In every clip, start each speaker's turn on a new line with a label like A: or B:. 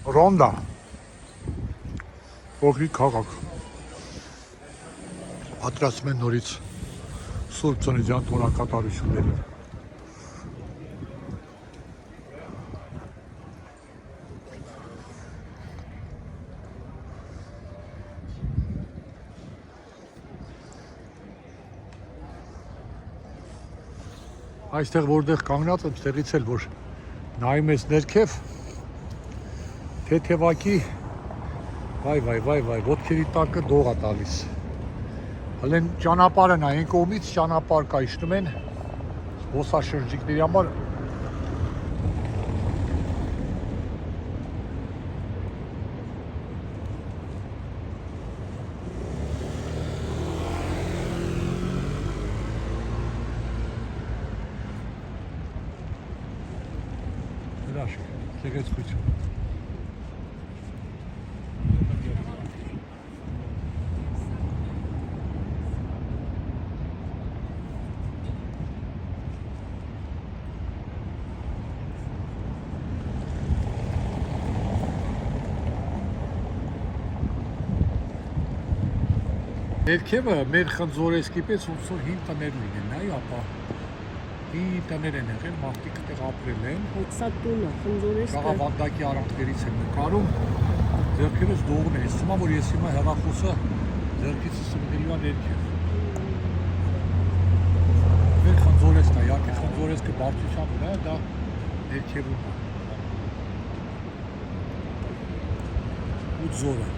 A: Ռոնդա փոքրիկ քաղաք պատրաստում են նորից Սուրբ Ծննդյան տոնակատարություններին այստեղ որտեղ կանգնած եմ ստեղից էլ որ նայում ես ներքև թեթևակի վայ ոտքերի տակը դող է տալիս հլեն ճանապարհը նա այն կողմից ճանապարհ կա իջնում են զբոսաշրջիկների համար հրաշք գեղեցկություն Ներքևը մեր խնձորեսկի պես ոնց որ հին տներ լինեն, նայ ապա հին տներ են եղել, մարդիկ այդտեղ ապրել են։
B: Սա տունը, խնձորեսկը։
A: Գաղավանդակի արանքներից են նկարում, ձեռքերս դողն է, ասում եմ որ ես հիմա հեռախոսը ձեռքիցս ընկրիվ է ներքև։ Մեր խնձորեսկն է, իհարկե խնձորեսկը բարձրության վրա է, դա ներքևում է։ Ու ձորը։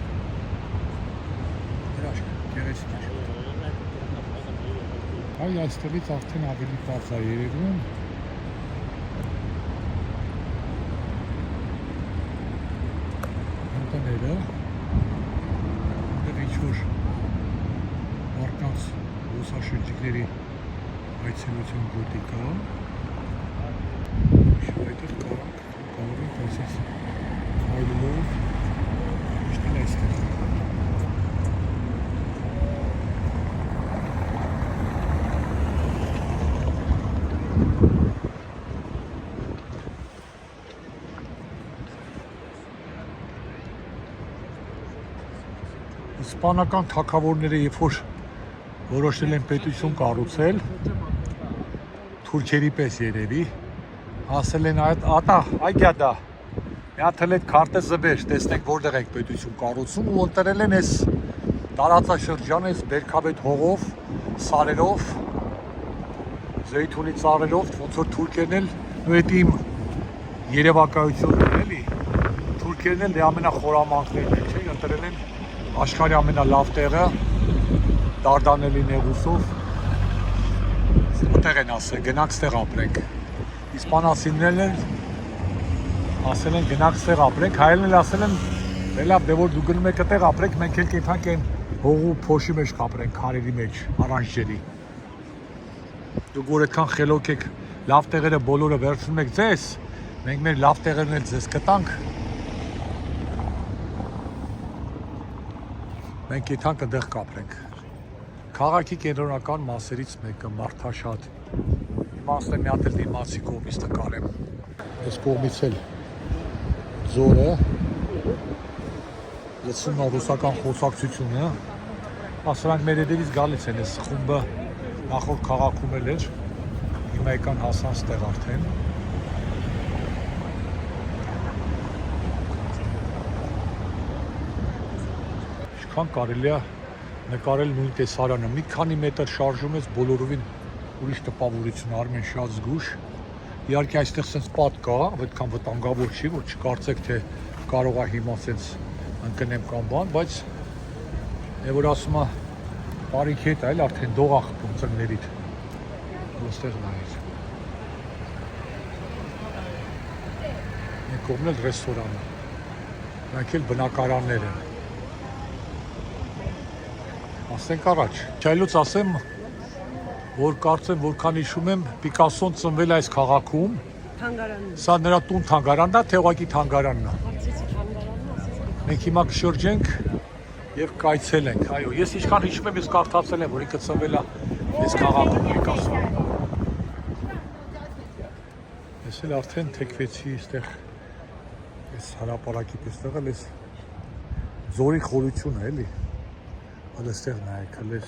A: Հրաշք։ Այ այստեղից արդեն ավելի պարզ է երևում ընտները այնտեղ ինչ-որ մարդկանց զբոսաշրջիկների այցելություն գոտի կա այդտեղ կարող ենք այսպես այլելով միշտ այստեղ Իսպանական թագավորները երբ որ որոշել են պետություն կառուցել թուրքերի պես երևի ասել են այ գյադա մի հատ էլ այդ քարտը զբեր տեսնենք որտեղ եք պետություն կառուցում ու ընտրել են այս տարածաշրջանը այս բերքաբեդ հողով սարերով զեյթունի ծառերով ոնց որ թուրքերն էլ ու այդ իմ երևակայությունն է էլի թուրքերն էլ ամենախորամանկներն են չէ ընտրել են աշխարհի ամենալավ տեղը Դարդանելի նեղուսով ուտեղ են ասել գնանք ստեղ ապրենք իսպանացիներն ասել են գնանք ստեղ ապրենք հայերն էլ ասել են լավ դե որ դու գնում եք այդտեղ ապրենք մենք էլ կենթանք են հողու փոշի մեջ կապրենք քարերի մեջ առանջերի դուք որ այդքան խելոք եք լավ տեղերը բոլորը վերցնում եք ձեզ մենք մեր լավ տեղերն էլ ձեզ կտանք մենք եթանք ընդեղ կապրենք։ Քաղաքի կենտրոնական մասերից մեկը մարդաշատ։ Իմաստը մի հատ էլ դիմացի կողմից նկարեմ։ Այս կողմից էլ ձորը լսում է ռուսական խոսակցությունը։ Ասրանք մեր հետևից գալիս են այս խումբը նախորդ քաղաքում էլ էր։ Հիմա եկան հասան ստեղ արդեն։ Ինչքան կարելի է նկարել նույն տեսարանը, մի քանի մետր շարժում ես բոլորովին ուրիշ տպավորություն, Արմեն շատ զգուշ։ Իհարկե այստեղ սենց պատ կա, այդքան վտանգավոր չի, որ չկարծեք թե կարող է հիմա սենց ընկնեմ կամ բան, բայց որ ասում է բարիք հետ այլ արդեն դող է խփում ծններիդ։ Ոստեղ նայեց։ Մեկ կողմն էլ ռեստորանը։ Նրանք էլ բնակարաններ են։ Ասենք առաջ, չայլուց ասեմ, որ կարծեմ, որքան հիշում եմ, Պիկասոն ծնվել այս քաղաքում, սա նրա տուն թանգարանն է, թե ուղղակի թանգարանն է։ Մենք հիմա կշրջենք եւ կայցելենք, այո, ես ինչքան հիշում եմ, ես կարդացել եմ, որ ինքը ծնվել է այս քաղաքում Պիկասոն։ Ես էլ արդեն թեքվեցի այստեղ Այս հարապարակի պես էս զորի խորությունը էլի։ Այդտեղ նայեք, հələ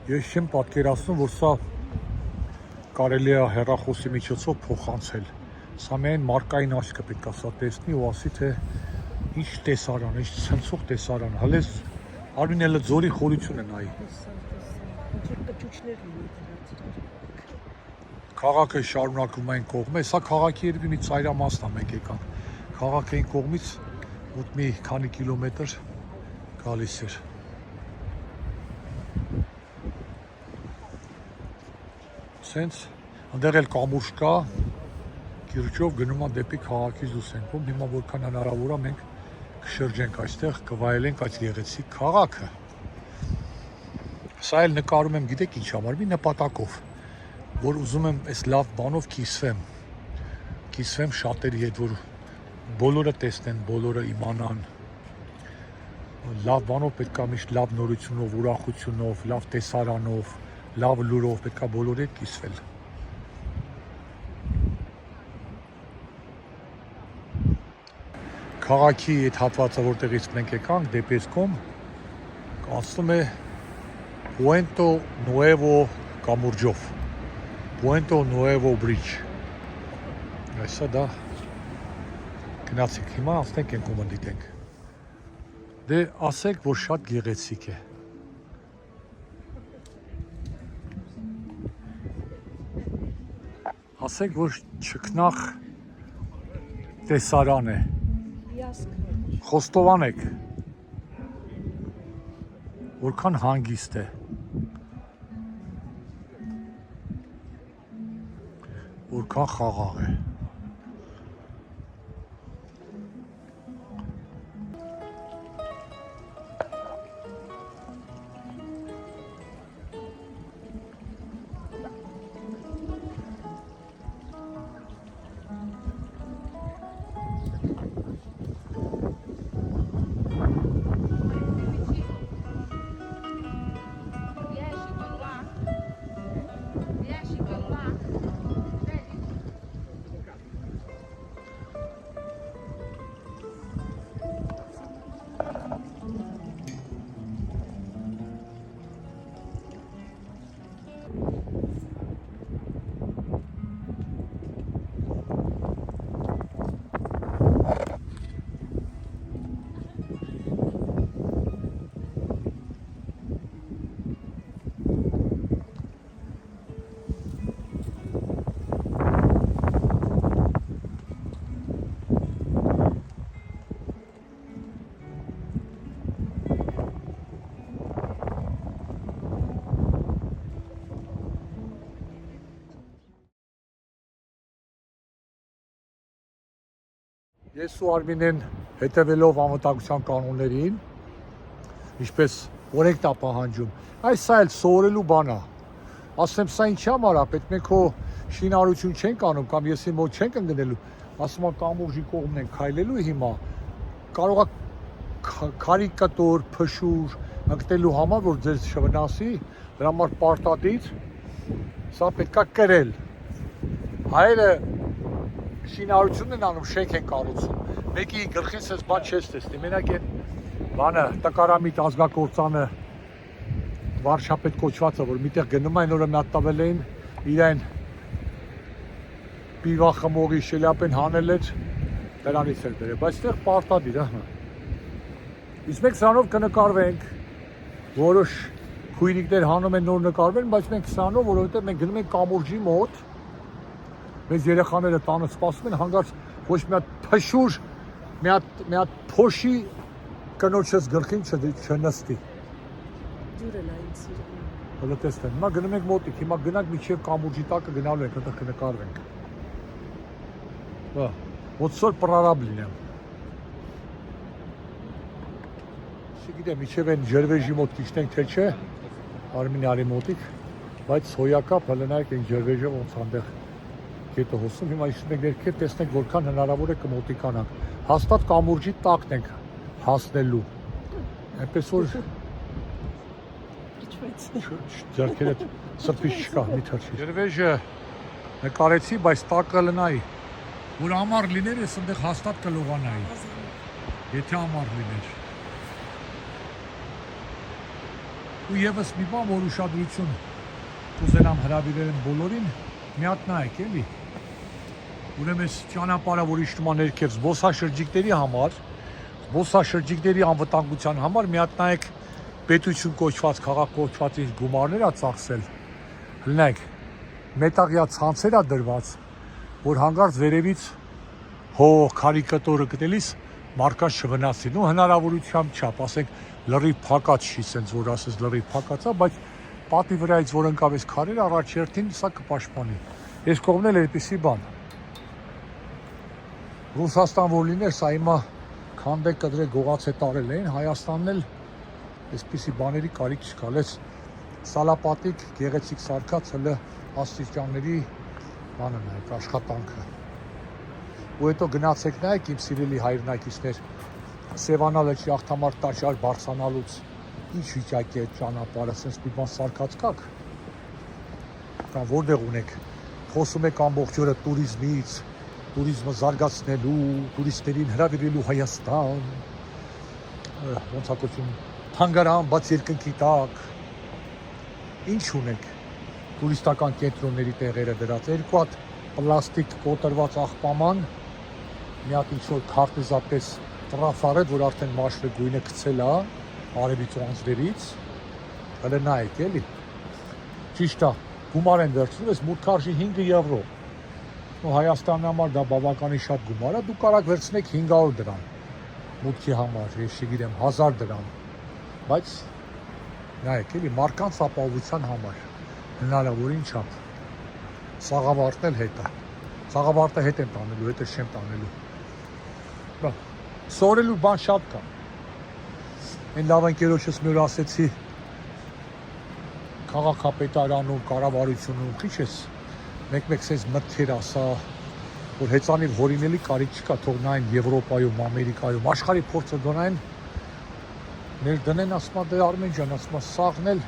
A: ես չեմ պատկերացնում, որ սա կարելի է հեռախոսի միջոցով փոխանցել։ Սա միայն մարկային աչքը պետք է սա տեսնի ու ասի, թե ինչ տեսարան, ինչ ցնցող տեսարան։ Հələ Արմինելը զորի խորությունը նայի։
B: Ինչ կճուճներ լինի դրանց։
A: Քաղաքը շարունակում այն կողմը, սա քաղաքի երևի մի ծայրամասն է մենք եկան։ Քաղաքի այն կողմից մոտ մի քանի կիլոմետր գալիս էր։ Սենց այնտեղ էլ կամուրջ կա, կիրճով գնում է դեպի քաղաքից դուրս ենք, ում հիմա որքան հնարավոր է մենք կշրջենք այստեղ, կվայելենք այդ գեղեցիկ քաղաքը։ Սա էլ նկարում եմ, գիտեք ինչ համար, մի նպատակով, որ ուզում եմ այս լավ բանով կիսվեմ շատերի հետ, որ բոլորը տեսնեն, բոլորը իմանան։ Լավ բանով պետք է միշտ լավ նորությունով, ուրախությունով, լավ տեսարանով, լավ լուրով պետք է բոլորի հետ կիսվել։ Քաղաքի այդ հատվածը, որտեղից մենք եկանք, դեպի այս կողմ, ասում է Puente Nuevo կամուրջով, Puente Nuevo Bridge։ Այսա դա գնացիք, հիմա ասենք ենք ում դիտենք։ Դե ասեք, որ շատ գեղեցիկ է։ Ասեք, որ չքնախ տեսարան է։ Խոստովանեք, որքան հանգիստ է, որքան խաղաղ է։ Ես ու Արմինեն հետևելով անվտանգության կանոններին, ինչպես օրենքն է պահանջում, այս սա էլ սովորելու բան է։ Ասեմ, սա ինչի համար է, պետք մենք քո շինարարություն չենք անում կամ եսի մոտ չենք ընկնելու, ասում եմ կամուրջի կողմն են քայլելու հիմա, կարող է կարիկատուր, փշուր ընկնելու համար, որ ձեզ չվնասի, դրա համար պարտադիր սա պետք է կրել։ Հայերը շինարարությունն են անում, շենք են կառուցում։ Մեկի գլխին սես բան չես տեսնի, մենակ այն բանը տկարամիտ ազգակործանը վարշապետ կոչվածը, որ միտեղ գնում այն օրը մի հատ տվել էին իրեն պիվա խմողի շելյապեն հանել էր, դրանից էր բերել, բայց այդտեղ պարտադիր է։ Իսկ մենք սրանով կնկարվենք, որոշ քույրիկներ հանում են նոր նկարվել, բայց մենք սրանով, որովհետև մենք գնում ենք կամուրջի մոտ, մեզ երեխաները տանը սպասում են, հանգարց ոչ մի հատ փշուր, մի հատ փոշի կնոջս գլխին չնստի։
B: Ջուրը նայից իրան։
A: Հələ տեսնեմ, հիմա գնում ենք մոտիկ, հիմա գնանք մինչև կամուրջի տակը գնալու ենք, այդտեղ կնկարվենք։ Բա, ոնց որ պրարաբ լինեմ։ Չգիտեմ, մինչև այն ջրվեժի մոտ կիջնենք, թե չէ, Արմինի արի մոտիկ, բայց հոյակապ հələ նայեք այն ջրվեժը ոնց այնտեղ կետը հոսում, հիմա իշխում ենք ներքև, տեսնենք որքան հնարավոր է կմոտիկանանք։ Հաստատ կամուրջի տակն ենք հասնելու։ Այնպես որ ձեռքերդ սրտից չկա, մի թրջի։ Ջրվեժը նկարեցի, բայց տակը լնայի։ Որ ամառ լիներ, ես այնտեղ հաստատ կլողանայի, եթե ամառ լիներ։ Ու եւս մի բան, որ ուշադրություն կուզենամ հրավիրել եմ բոլորին, մի հատ նայեք, էլի։ Ուրեմն այս ճանապարհը, որ իջնում է ներքև զբոսաշրջիկների անվտանգության համար, մի հատ նայեք պետություն կոչված, քաղաք կոչված ինչ գումարներ է ծախսել։ Լնեք, մետաղյա ցանցեր է դրված, որ հանգարց վերևից կարիկատուրը գտնելիս մարկած չվնասի։ Ու հնարավորությամբ չափ, ասենք լրիվ փակած չի, սենց որ ասես լրիվ փակած է, բայց պատի վրայից որ ընկավ այս քարերը առաջերտին սա կպաշտպանի։ Այս կողմն էլ այդպիսի բան։ Ռուսաստան որ լիներ, սա հիմա քանդե կդրե գողացե տարել էին, Հայաստանն էլ այսպիսի բաների կարիք չկա, լես սալապատիկ, գեղեցիկ սարքած հələ աստիճանների բանը նայեք, աշխատանքը։ Ու հետո գնացեք նայեք իմ սիրելի հայրենակիցներ, Սևանա լճի աղթամարտ տաճար բարձրանալուց ինչ վիճակի է այդ ճանապարհը, sense մի բան սարքած կաք։ Կամ որտեղ ունեք, խոսում եք ամբողջ օրը туриզմից, туриզմը զարգացնելու, տուրիստերին հրավիրելու Հայաստան, ոնց է կոչվում, թանգարան, բաց երկնքի տակ։ Ինչ ունեք տուրիստական կենտրոնների տեղերը դրած, երկու հատ պլաստիկ կոտրված աղբաման, մի հատ ինչ-որ քարտեզապես տրաֆարետ, որ արդեն մաշվե գույնը գցել է, արևից ու անձրևից, հələ նայեք էլի, ճիշտ է, գումար են վերցնում, ես մուտք արժի 5 եվրո, ու Հայաստանի համար դա բավականին շատ գումար է, դու կարաք վերցնեք 500 դրամ, մուտքի համար, ես չգիտեմ, 1000 դրամ, բայց նայեք էլի, մարկանց ապահովության համար, հնարավորին չափ, Սաղավարտն էլ հետ է, Սաղավարտը հետ եմ տանելու, հետը չեմ տանելու, սորելու բան շատ կա, Այն լավ ընկերոջս մի օր ասեցի քաղաքապետարանում, կառավարությունում, քիչ ես մեկ-մեկ sense մտքեր ասա, որ հեծանիվ հորինելի կարիք չկա, թող նայեն Եվրոպայում, Ամերիկայում, աշխարհի փորձը դոնային ներդնեն, ասում է դե Արմեն ջան, ասում է սաղն էլ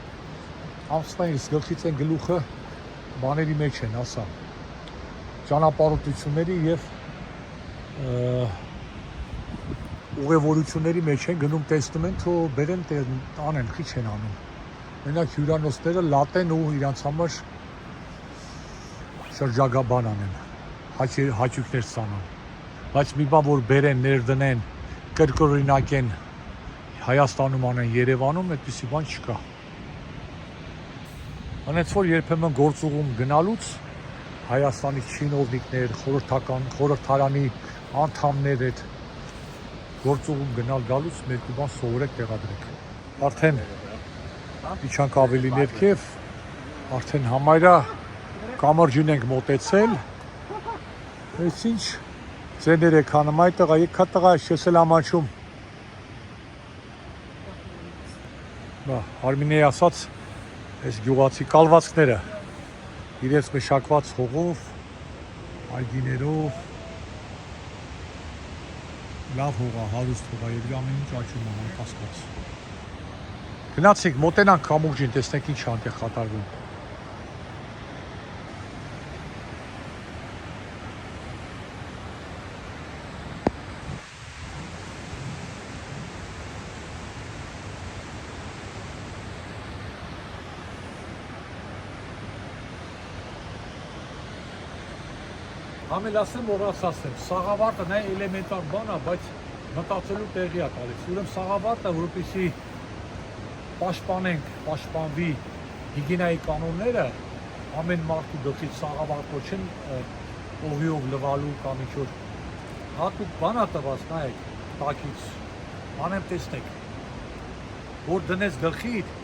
A: ամսվա ինձ գլխից են գլուխը բաների մեջ են, ասա ճանապարհորդությունների եւ ուղևորությունների մեջ են գնում տեսնում են, թող բերեն տանեն, քիչ են անում։ Մենակ հյուրանոցները լատեն ու իրանց համար շրջագաբան անեն, հաճույքներ ստանան։ Բայց մի բան որ բերեն, ներդնեն, կրկօրինակեն Հայաստանում անեն, Երևանում, այդպիսի բան չկա։ Անենց որ երբեմն գործուղում գնալուց Հայաստանի չինովնիկներ, խորհրդարանի անդամներ այդ գործուղում գնալ գալուց մեկու բան սովորեք տեղադրեք։ Արդեն իջանք ավելի ներքև, արդեն համարյա կամրջին ենք մոտեցել։ Այս ինչ ձեներ եք անում այդտեղ, եկա տղա ես էլ ամաչում։ Արմինեի ասած այս գյուղացի կալվածքները իրենց մշակված հողով, այգիներով լավ հողա, հարուստ հողա եւ ամեն ինչ աճում է անկասկած։ Գնացեք մոտենանք կամուրջին, տեսնենք ինչ անտեղ կատարվում։ Համել ասեմ, որ ասեմ, Սաղավարտը նա էլեմենտար բան է, բայց մտածելու տեղի է տալիս։ Ուրեմն Սաղավարտը, որպեսզի պաշտպանենք, պաշտպանվի հիգիենայի կանոնները, ամեն մարդու գլխից Սաղավարտ ոչին օղիով լվալու կամ ինչ-որ հատուկ բան է տված, նայեք, տակից, անեմ տեսնեք, որ դնես գլխիդ,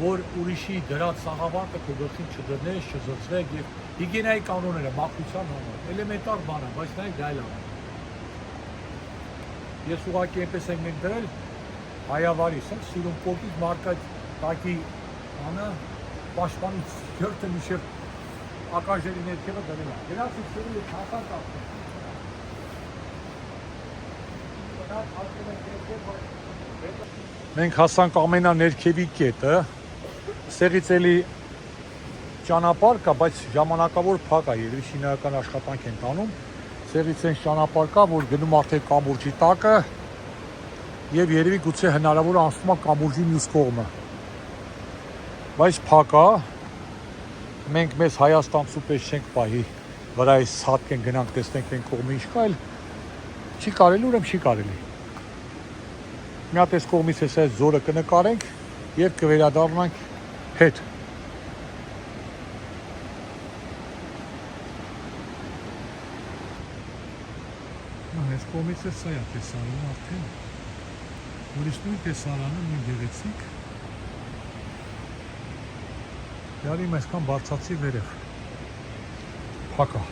A: որ ուրիշի դրած Սաղավարտը քո գլխին չդնես, չզրծվեք եւ հիգիենայի կանոնները մաքրության համար էլեմենտար բան է, բայց նայեք դա էլ է։ Ես ուղղակի այնպես եմ մենք դրել հայավարի, ասենք սիրուն կոկից մարկա տակի անը պաշտպանից գերտը միշև ակաժերի ներքևը դրել է։ Գնացի սիրուն հասան տակը։ Մենք հասանք ամենաներքևի կետը, ստեղից էլի ճանապարհ կա, բայց ժամանակավոր փակ է, երևի շինարարական աշխատանք են տանում, Ցեղից են ճանապարհ կա, որ գնում արդեն կամուրջի տակը եւ երևի գուցե հնարավոր է անցնում կամուրջի մյուս կողմը։ Բայց փակ է։ Մենք մեզ Հայաստանցու պես չենք պահի։ Վրայից հատկեն գնանք տեսնենք այն կողմը ինչ կա, այլ չի կարելի, ուրեմն չի կարելի։ Մի հատ այս կողմից այս զորը կնկարենք եւ կվերադառնանք հետ։ Այս կողմից է սա է տեսարանը արդեն։ Ուրիշ նույն տեսարանը նույն գեղեցիկ։ Յարի այսքան բարձացի վերև։ Փակա։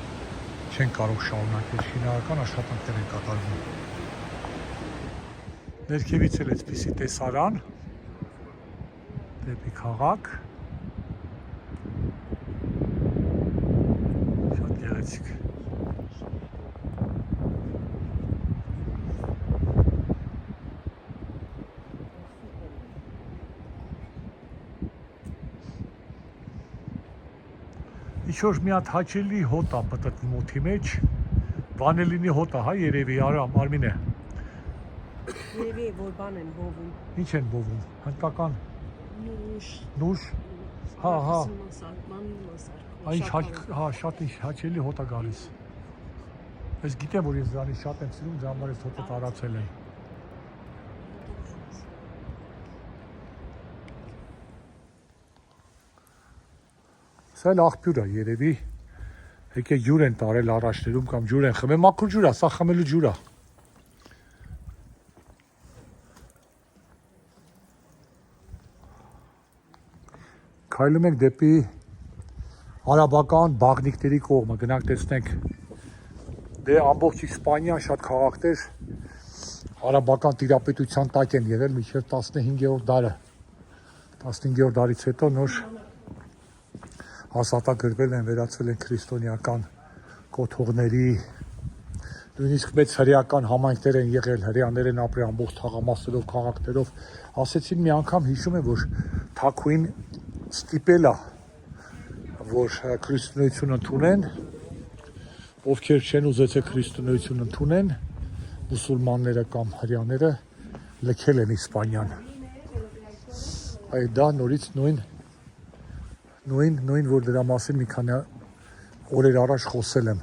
A: Չեն կարող շարունակել շինարարական աշխատանքներ են կատարվում։ Ներքևից էլ այսպիսի տեսարան, դեպի քաղաք, շատ գեղեցիկ։ Ինչ-որ մի հատ հաճելի հոտ է պտտվում օդի մեջ, վանելինի հոտ է, հա երևի, Արմին է։
B: Երևի որ բան են բովում։
A: Ինչ են բովում, հնդկական նուշ, հա, հա, շատ հաճելի հոտ է գալիս։ Ես գիտեմ, որ ես դրանից շատ եմ սիրում, դրա համար ես հոտը տարածել եմ։ Սա էլ աղբյուր է երևի, եկե ջուր են տարել առաջներում կամ ջուր են խմել, մաքուր ջուր է, սա խմելու ջուր է։ Քայլում ենք դեպի արաբական բաղնիքների կողմը, գնանք տեսնենք, դե ամբողջ Իսպանիան շատ քաղաքներ արաբական տիրապետության տակ են եղել մինչև 15-րդ դարը, 15-րդ դարից հետո նոր ազատագրվել են, վերածվել են քրիստոնեական կոթողների, նույնիսկ մեծ հրեական համայնքներ են եղել, հրեաներ են ապրել ամբողջ թաղամասերով, քաղաքներով, ասեցին մի անգամ հիշում եմ, որ Թաքուին ստիպել է, որ քրիստոնեություն ընդունեն, ովքեր չեն ուզեցել քրիստոնեություն ընդունեն, մուսուլմանները կամ հրեաները լքել են Իսպանիան։ Այդ դա նորից նույն, որ դրա մասին մի քանի օրեր առաջ խոսել եմ։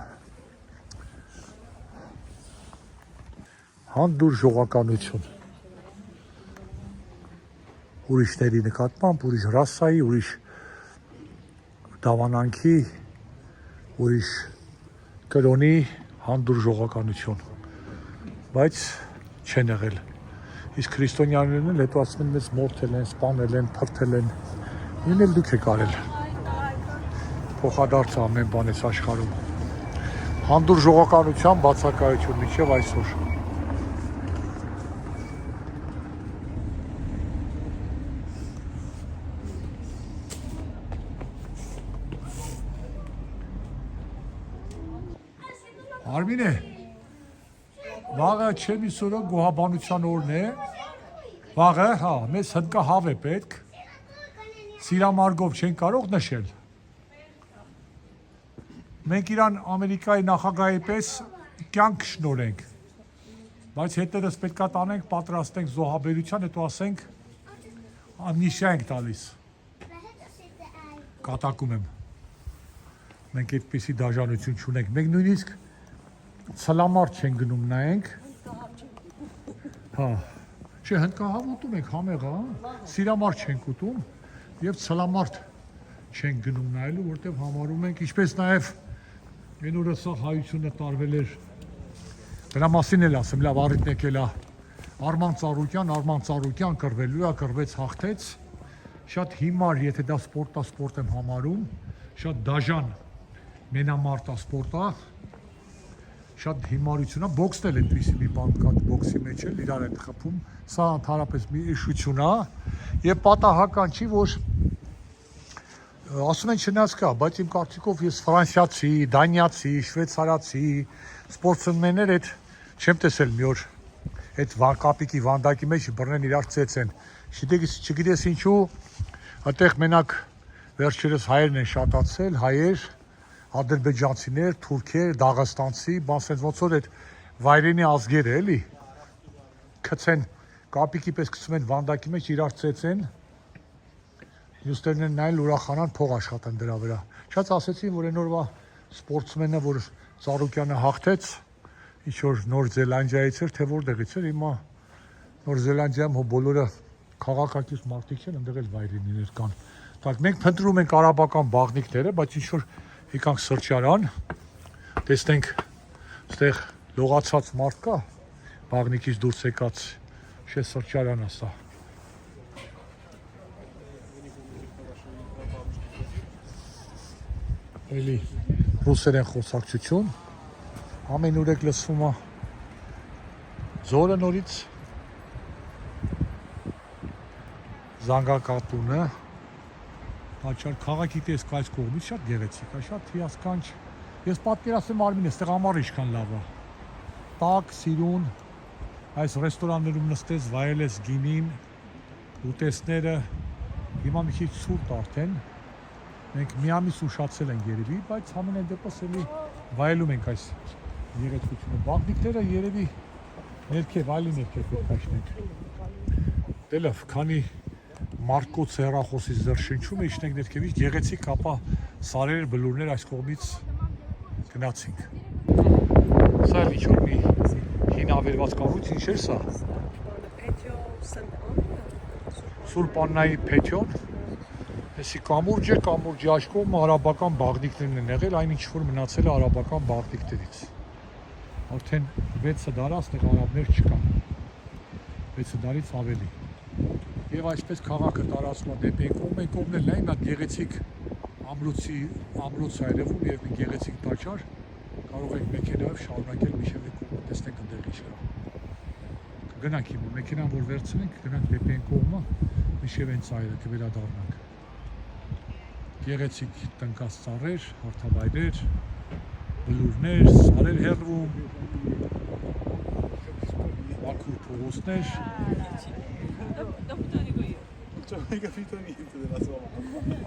A: Հանդուր ժողականություն։ Ուրիշների նկատմամբ, ուրիշ ռասայի, ուրիշ դավանանքի, ուրիշ կրոնի հանդուր ժողականություն։ Բայց չեն եղել։ Իսկ քրիստոնյաներն էլ հետո ասում են մեզ մորթել են, սպանել են, փրթել են։ Նույնն էլ դուք եք արել։ Փոխադարձ ամեն բան էս աշխարհում։ Հանդուր ժողականության բացակայություն մինչև այսօր։ Արմինե, վաղը չեմ իսորը գոհաբանության օրն է, վաղը, հա, մեզ հնդկա հավ է պետք, սիրամարգով չեն կարող նշել։ Մենք իրան Ամերիկայի նախագահի պես կյանք շնորենք, բայց հետերս պետքա տանենք, պատրաստենք զոհաբերության, հետո ասենք ամնիշիա ենք տալիս։ Կատակում եմ։ Մենք այդպիսի դաժանություն չունենք, մենք նույնիսկ ցլամարդ չեն գնում նայենք։ Հա, չէ, հնդկահավ ուտում ենք համեղա, սիրամարդ չենք ուտում եւ ցլամարդ չենք գնում նայելու, որտեվ համարում ենք, ինչպես նաեւ այն օրը սա հայությունը տարվել էր։ Դրա մասին էլ ասեմ, լավ առիթն եկել է Արման Ծառուկյան կռվելու է, կռվեց, հաղթեց։ Շատ հիմար, եթե դա սպորտ եմ համարում, շատ դաժան մենամարտ սպորտ է։ Շատ հիմարություն է, բոքսն էլ այդպիսի մի բան կա բոքսի մեջ էլ իրար են խփում, սա ընդհանրապես մի իշխություն է եւ պատահական չի, որ ասում են չնայած կա, բայց իմ կարծիքով ես ֆրանսիացի, դանիացի, շվեյցարացի սպորտսմեններ այդ չեմ տեսել մի օր այդ կապիկի վանդակի մեջ բռնեն իրար ծեծեն։ Չգիտես ինչու, այդտեղ մենակ վերջերս հայերն են շատացել, հայեր ադրբեջանցիներ, թուրքեր, դաղստանցի, բասենց ոնց որ այդ վայրենի ազգերը էլի քցեն կապիկի պես գցում են վանդակի մեջ իրար ծեծեն մյուսներն նայել ուրախանան փող աշխատեն դրա վրա շատ ասեցին որ այն օրվա սպորտսմենը որ Ծառուկյանը հաղթեց ինչ որ Նոր Զելանդիայից էր թե որտեղից էր հիմա Նոր Զելանդիայում հո բոլորը քաղաքակիրթ մարդիկ են այնտեղ էլ վայրենիներ կան так մենք փնտրում ենք արաբական բաղնիկները բայց ինչ որ եկանք սրճարան տեսնենք այստեղ լողացած մարդ կա բաղնիկից դուրս եկած շե սրճարան է սա էլի ռուսերեն խոսակցություն ամեն ուր եք լսվում է զորը նորից զանգակատունը Աչար քաղաքի տեսք այս կողմից շատ գեղեցիկ է, շատ հիասքանչ։ Ես պատկերացնում Արմինը, այստեղ ամառը ինչքան լավ է։ Տաք, սիրուն, այս ռեստորաններում նստես, վայելես գինին, ուտեստները, հիմա մի քիչ ցուրտ արդեն։ Մենք մի ամիս ուշացել ենք երևի, բայց ամենայն դեպս էլի վայելում ենք այս գեղեցկությունը։ Բաղնիկները երևի ներքև, այլի ներքև կաշնենք։ Դե լավ, քանի Մարկոց հեռախոսից զրշնչում է իշնենք ներքևից գեղեցիկ ապա սարեր բլուրներ այս կողմից գնացինք սա էլ ինչ-որ մի հին ավերված կառույց ինչ էր սա Սուրբ Աննայի Փեթյոն էսի կամուրջ է կամուրջի աջ կողմը արաբական բաղնիկներն են եղել այն ինչ որ մնացել է արաբական բաղնիկներից արդեն 6 դարից այդտեղ արաբներ չկան 6 դարից ավելի Եվ այսպես քաղաքը տարածվում է դեպի այն կողմն էլ նայում այդ գեղեցիկ ամրոց այրևում եւ մի գեղեցիկ տաճար կարող եք մեքենայով շարունակել միշև այն կողմը տեսնենք այնտեղ ինչ կա կգնանք հիմա մեքենան որ վերցնենք գնանք դեպի այն կողմը միշև այն ծայրը կվերադառնանք գեղեցիկ տնկած ծառեր հարթավայրեր բլուրներ սարեր հեռվում մաքուր փողոցներ
C: Yo me capito niente de la zona.